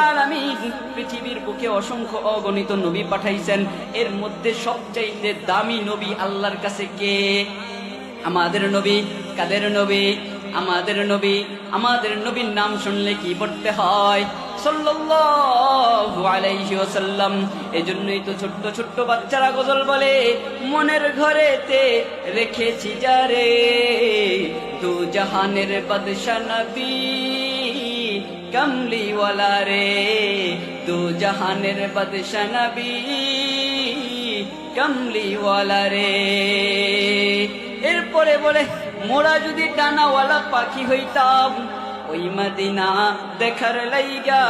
আলামিন পৃথিবীর বুকে অসংখ্য অগণিত নবী পাঠাইছেন, এর মধ্যে সবচাইতে দামি নবী আল্লাহর কাছে কে? আমাদের নবী। কাদের নবী? আমাদের নবী। আমাদের নবীর নাম শুনলে কি পড়তে হয়? সাল্লাল্লাহু আলাইহি ওয়াসাল্লাম। এজন্যই তো ছোট্ট ছোট্ট বাচ্চারা গজল বলে, মনের ঘরেতে রেখেছি যারে, দু জাহানের বাদশা নবী কমলিওয়ালা রে, দু জাহানের বাদশা নবী কমলিওয়ালা রে। এরপরে বলে, মোরা যদি ডানাওয়ালা পাখি হইতাম, ওই মদিনা দেখার লাইগা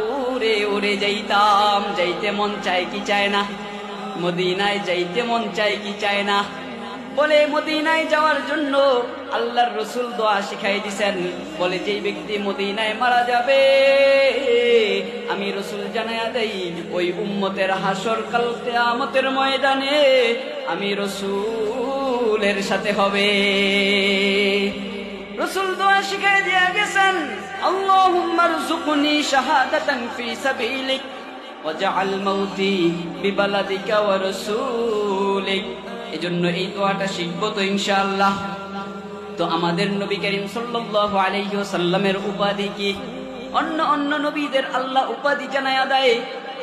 উড়ে উড়ে যাইতাম। যাইতে মন চায় কি চায় না? মদিনায় যাইতে মন চায় কি চায় না? বলে মদিনায় যাওয়ার জন্য আল্লাহর রসুল দোয়া শিখাই দিছেন। বলে যেই ব্যক্তি মদিনায় মারা যাবে, আমি রসুল জানায়া দেই ওই উম্মতের হাসর কাল কিয়ামতের ময়দানে আমি রসুলের সাথে হবে। রসুল দোয়া শিখাই দিয়া গেছেন, আল্লাহুম্মা রযুকনি শাহাদাতান ফি সাবিলিক ওয়াজআল মাউতি বিবালাদিকা ওয়া রাসূলিক। এজন্য এই দোয়াটা শিখবো তো ইনশাআল্লাহ। তো আমাদের নবী করিম সাল্লাল্লাহু আলাইহি ওয়াসাল্লামের উপাধি কি? অন্য অন্য নবীদের আল্লাহ উপাধি জানায়া দেয়,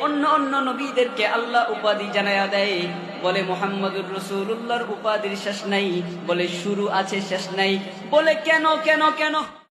অন্য অন্য নবীদেরকে আল্লাহ উপাধি জানায়া দেয়। বলে মুহাম্মদুর রাসূলুল্লাহর উপাধির শেষ নাই, বলে শুরু আছে শেষ নাই। বলে কেন কেন কেন?